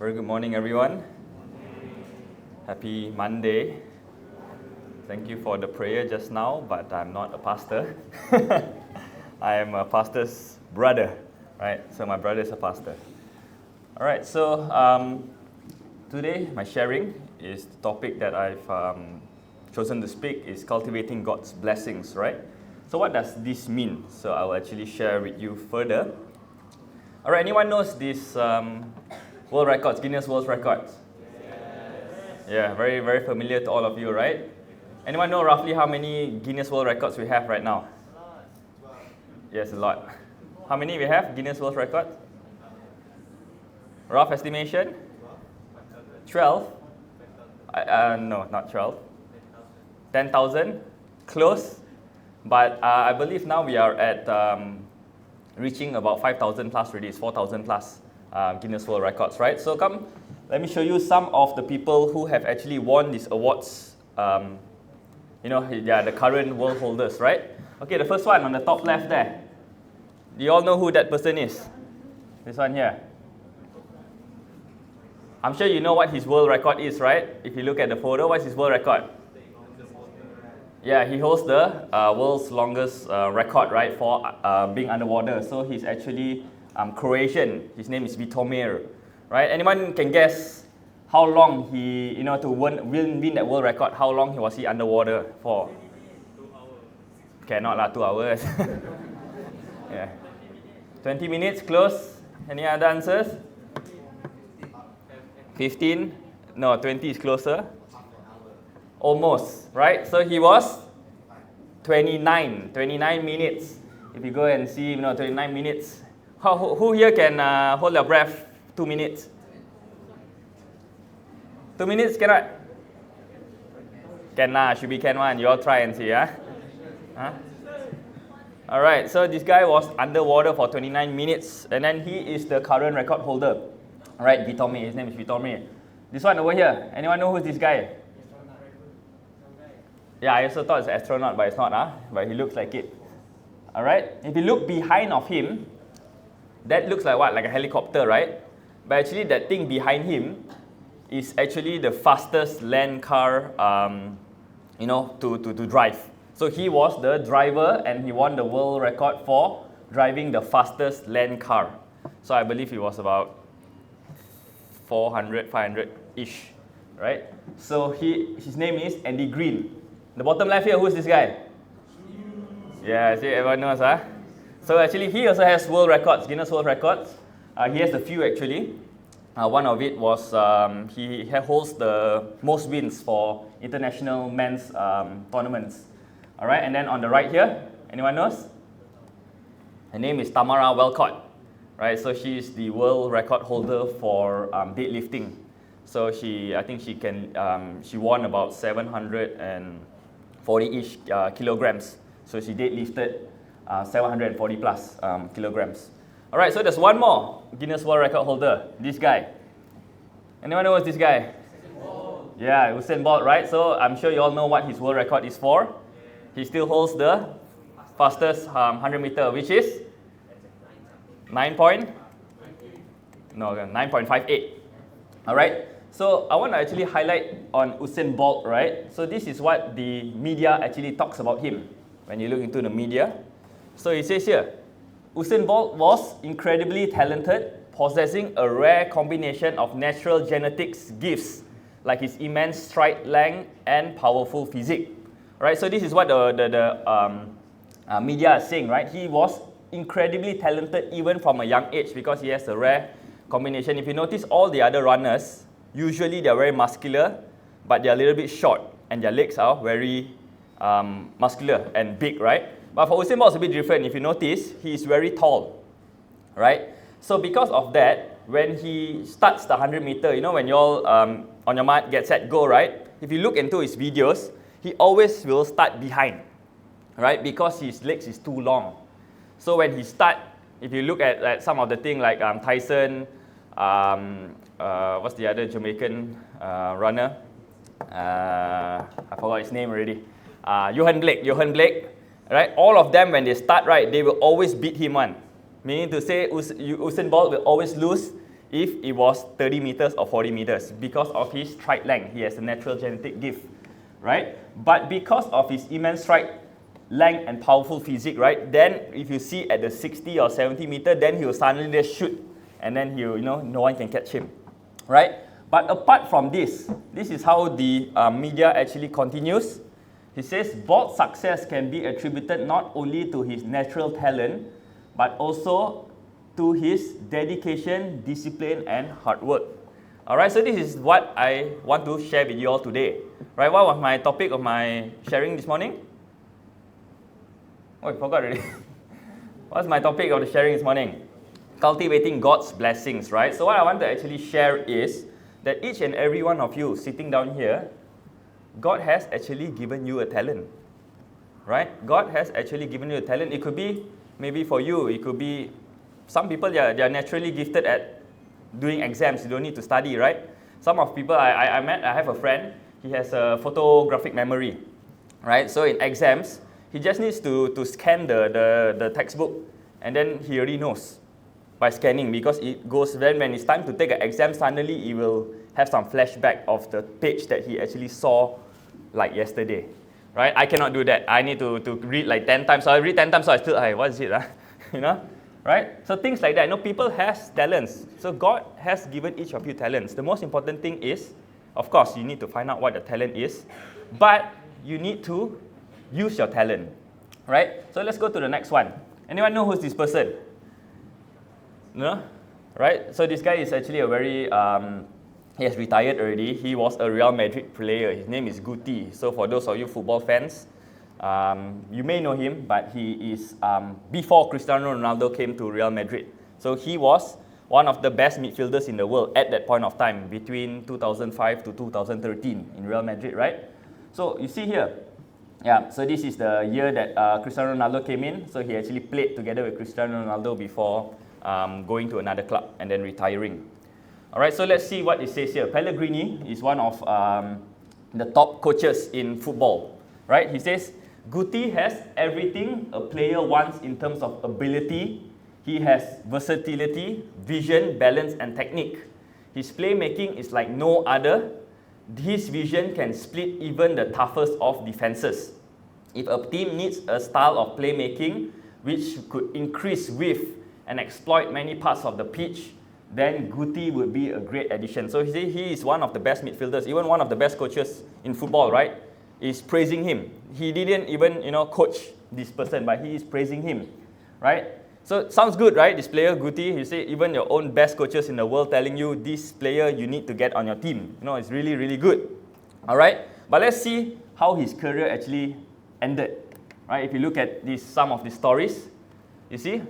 Very good morning, everyone. Happy Monday. Thank you for the prayer just now, but I'm not a pastor. I am a pastor's brother, right? So my brother is a pastor. All right, so today my sharing is the topic that I've chosen to speak is cultivating God's blessings, right? So what does this mean? So I'll actually share with you further. All right, anyone knows this world records, Guinness World Records? Yes. Yeah, very, very familiar to all of you, right? Anyone know roughly how many Guinness World Records we have right now? Yes, a lot. How many we have, Guinness World Records? Rough estimation? 12? No, not 12. 10,000? Close. But I believe now we are at reaching about 5,000 plus already. It's 4,000 plus Guinness World Records, right? So come, let me show you some of the people who have actually won these awards. The current world holders, right? Okay, the first one on the top left there. Do you all know who that person is? This one here. I'm sure you know what his world record is, right? If you look at the photo, what's his world record? Yeah, he holds the world's longest record, right, for being underwater. So he's actually Croatian. His name is Vitomir, right? Anyone can guess how long he, to win that world record, how long was he underwater for? 2 hours. Cannot lah, 2 hours. Yeah. 20 minutes, close. Any other answers? 15? No, 20 is closer. Almost, right? So he was 29 minutes. If you go and see, 29 minutes. Who here can hold their breath 2 minutes? 2 minutes cannot? Can lah, should be can one. You all try and see, yeah? Huh? Alright, so this guy was underwater for 29 minutes, and then he is the current record holder. Alright, Vitomir, his name is Vitomir. This one over here, anyone know who's this guy? Yeah, I also thought it's an astronaut, but it's not, but he looks like it. Alright, if you look behind of him, that looks like what? Like a helicopter, right? But actually that thing behind him is actually the fastest land car, to drive. So he was the driver and he won the world record for driving the fastest land car. So I believe it was about 400, 500-ish, right? So his name is Andy Green. The bottom left here, who's this guy? Yeah, see, everyone knows, huh? So actually, he also has world records, Guinness World Records. He has a few actually. One of it was he holds the most wins for international men's tournaments. All right, and then on the right here, anyone knows? Her name is Tamara Walcott, right? So she is the world record holder for deadlifting. So she won about 740-ish kilograms. So she deadlifted 740 plus kilograms. All right, so there's one more Guinness World Record holder, this guy. Anyone know what's this guy? Yeah, Usain Bolt, right? So I'm sure you all know what his world record is for. He still holds the fastest 100 meter, which is 9.58. All right. So I want to actually highlight on Usain Bolt, right? So this is what the media actually talks about him when you look into the media. So it says here, Usain Bolt was incredibly talented, possessing a rare combination of natural genetics gifts, like his immense stride length and powerful physique. Right? So this is what the media is saying, right? He was incredibly talented even from a young age because he has a rare combination. If you notice all the other runners, usually they're very muscular, but they're a little bit short, and their legs are very muscular and big, right? But for Usain Bolt, it's a bit different. If you notice, he's very tall, right? So because of that, when he starts the 100 meter, when you all on your mark, get set, go, right? If you look into his videos, he always will start behind, right? Because his legs is too long. So when he start, if you look at some of the thing like Tyson, what's the other Jamaican runner? I forgot his name already. Johan Blake, right? All of them, when they start, right, they will always beat him one. Meaning to say Usain Bolt will always lose if it was 30 meters or 40 meters because of his stride length. He has a natural genetic gift, right? But because of his immense stride length and powerful physique, right, then if you see at the 60 or 70 meter, then he will suddenly just shoot, and then he will, no one can catch him, right? But apart from this is how the media actually continues. He says, Bolt's success can be attributed not only to his natural talent, but also to his dedication, discipline, and hard work. Alright, so this is what I want to share with you all today. Right, what was my topic of my sharing this morning? Oh, I forgot already. What's my topic of the sharing this morning? Cultivating God's blessings, right? So what I want to actually share is that each and every one of you sitting down here, God has actually given you a talent, right? God has actually given you a talent. It could be, maybe for you, it could be, some people, they are naturally gifted at doing exams. You don't need to study, right? Some of people I have a friend, he has a photographic memory, right? So in exams, he just needs to scan the textbook, and then he already knows by scanning, because it goes, when it's time to take an exam, suddenly he will have some flashback of the page that he actually saw like yesterday, right? I cannot do that. I need to read like 10 times. So I read 10 times, so I still, hey, what is it? Right? So things like that. People has talents. So God has given each of you talents. The most important thing is, of course, you need to find out what the talent is, but you need to use your talent, right? So let's go to the next one. Anyone know who's this person? No? Right? So this guy is actually a very, he has retired already. He was a Real Madrid player. His name is Guti. So for those of you football fans, you may know him, but he is, before Cristiano Ronaldo came to Real Madrid. So he was one of the best midfielders in the world at that point of time, between 2005 to 2013 in Real Madrid, right? So you see here, yeah, so this is the year that Cristiano Ronaldo came in. So he actually played together with Cristiano Ronaldo before going to another club and then retiring. All right, so let's see what it says here. Pellegrini is one of the top coaches in football, right? He says, Guti has everything a player wants in terms of ability. He has versatility, vision, balance, and technique. His playmaking is like no other. His vision can split even the toughest of defenses. If a team needs a style of playmaking which could increase width and exploit many parts of the pitch, then Guti would be a great addition. So he is one of the best midfielders, even one of the best coaches in football, right? Is praising him. He didn't even, coach this person, but he is praising him, right? So it sounds good, right? This player, Guti, you say even your own best coaches in the world telling you this player you need to get on your team. It's really, really good. All right? But let's see how his career actually ended. Right? If you look at some of the stories, you see,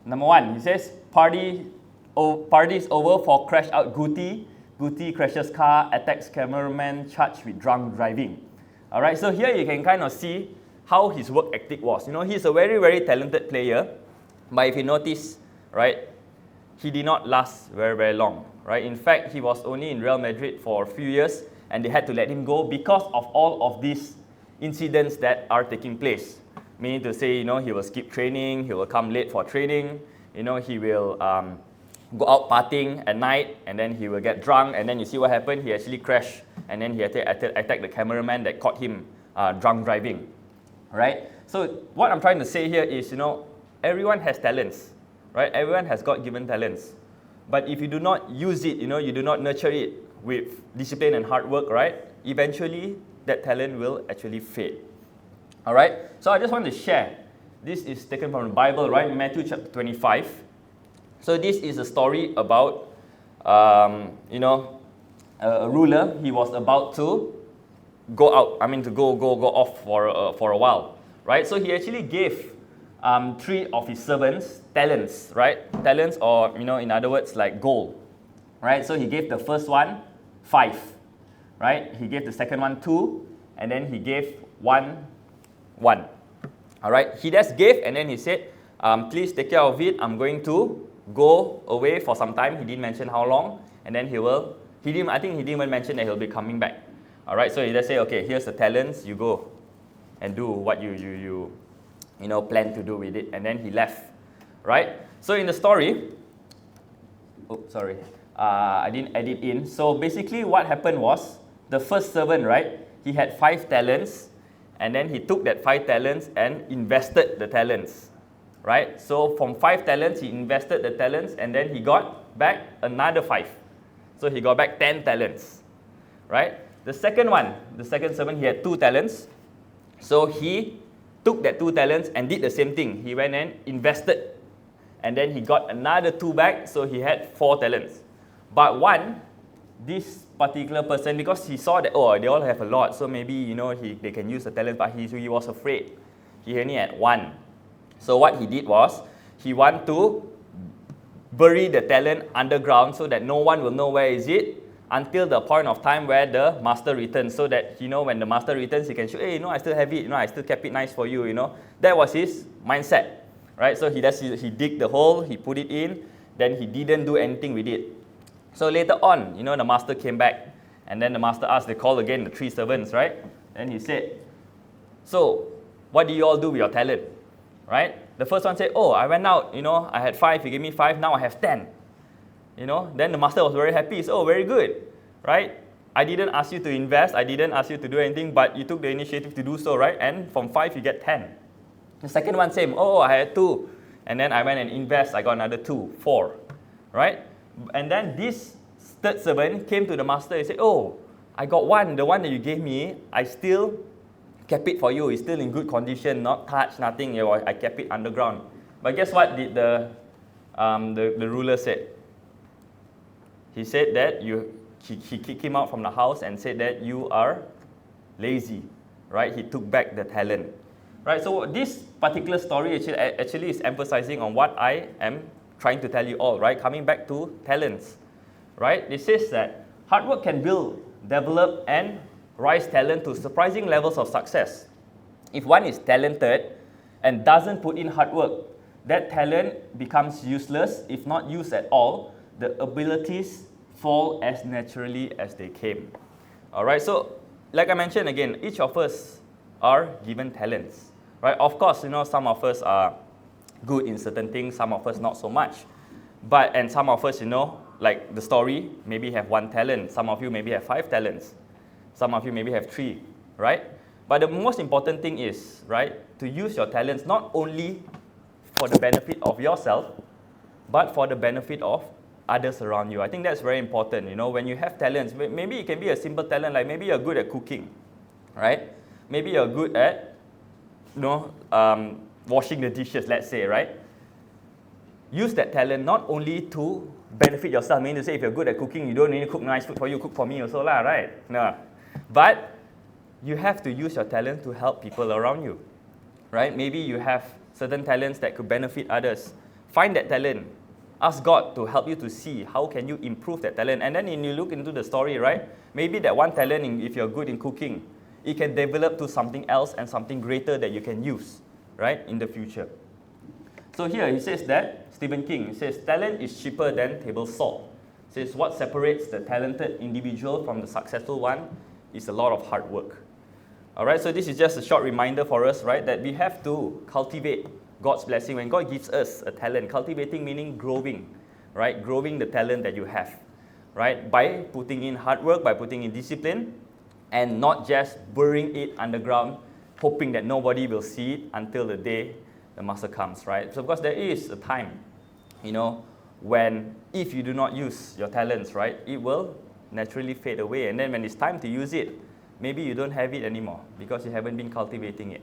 number one, he says, parties over for crash out Guti. Guti crashes car, attacks cameraman, charged with drunk driving. All right? So here you can kind of see how his work ethic was. He's a very, very talented player, but if you notice, right, he did not last very, very long, right? In fact, he was only in Real Madrid for a few years, and they had to let him go because of all of these incidents that are taking place. Meaning to say, he will skip training, he will come late for training, he will go out partying at night, and then he will get drunk, and then you see what happened, he actually crashed, and then he attacked the cameraman that caught him drunk driving. Right? So what I'm trying to say here is, everyone has talents, right? Everyone has God-given talents. But if you do not use it, you do not nurture it with discipline and hard work, right? Eventually, that talent will actually fade. All right? So I just want to share. This is taken from the Bible, right? Matthew chapter 25. So this is a story about, a ruler. He was about to go out, to go off for a while, right? So he actually gave 3 of his servants talents, right? Talents, or in other words, like gold, right? So he gave the first one 5, right? He gave the second one 2, and then he gave one. All right? He just gave, and then he said, please take care of it. I'm going to go away for some time. He didn't mention how long, and then I think he didn't even mention that he'll be coming back. All right, so he just say, okay, here's the talents, you go and do what you plan to do with it. And then he left, right? So in the story, oh, sorry, I didn't edit in. So basically what happened was, the first servant, right, he had 5 talents, and then he took that 5 talents and invested the talents, right? So from 5 talents, he invested the talents, and then he got back another 5. So he got back 10 talents, right? The second one, the second servant, he had 2 talents. So he took that 2 talents and did the same thing. He went and invested, and then he got another 2 back, so he had 4 talents. But this particular person, because he saw that, oh, they all have a lot, so maybe, you know, they can use the talent, but he was afraid. He only had 1. So what he did was, he wanted to bury the talent underground so that no one will know where is it until the point of time where the master returns, so that, you know, when the master returns, he can show, hey, you know, I still have it, you know, I still kept it nice for you, you know. That was his mindset, right? So he dig the hole, he put it in, then he didn't do anything with it. So later on, you know, the master came back, and then the master asked, they called again the 3 servants, right? And he said, so, what do you all do with your talent, right? The first one said, oh, I went out, you know, I had 5, you gave me 5, now I have 10. You know, then the master was very happy. He said, oh, very good, right? I didn't ask you to invest, I didn't ask you to do anything, but you took the initiative to do so, right? And from 5, you get 10. The second one, same, oh, I had 2, and then I went and invest, I got another 2, 4, right? And then this third servant came to the master and said, oh, I got 1, the one that you gave me, I still kept it for you, it's still in good condition, not touched, nothing, you know, I kept it underground. But guess what did the ruler said? He said that he kicked him out from the house and said that you are lazy, right? He took back the talent, right? So this particular story actually is emphasizing on what I am trying to tell you all, right? Coming back to talents, right? It says that hard work can build, develop, and rise talent to surprising levels of success. If one is talented and doesn't put in hard work, that talent becomes useless. If not used at all, the abilities fall as naturally as they came. All right, so like I mentioned again, each of us are given talents, right? Of course, you know, some of us are good in certain things, some of us not so much. And some of us, you know, like the story, maybe have 1 talent. Some of you maybe have 5 talents. Some of you maybe have 3, right? But the most important thing is, right, to use your talents not only for the benefit of yourself, but for the benefit of others around you. I think that's very important, you know, when you have talents. Maybe it can be a simple talent, like maybe you're good at cooking, right? Maybe you're good at, you know, washing the dishes, let's say, right? Use that talent not only to benefit yourself. I mean to say, if you're good at cooking, you don't need to cook nice food for you, cook for me also lah, right? No. But you have to use your talent to help people around you, right? Maybe you have certain talents that could benefit others. Find that talent. Ask God to help you to see how can you improve that talent. And then when you look into the story, right? Maybe that 1 talent, if you're good in cooking, it can develop to something else and something greater that you can use, right, in the future. So here he says that, Stephen King says, talent is cheaper than table salt. Says what separates the talented individual from the successful one is a lot of hard work. All right, so this is just a short reminder for us, right, that we have to cultivate God's blessing. When God gives us a talent, cultivating meaning growing, right, growing the talent that you have, right, by putting in hard work, by putting in discipline, and not just burying it underground, hoping that nobody will see it until the day the master comes, right? So because there is a time, you know, when if you do not use your talents, right, it will naturally fade away. And then when it's time to use it, maybe you don't have it anymore because you haven't been cultivating it.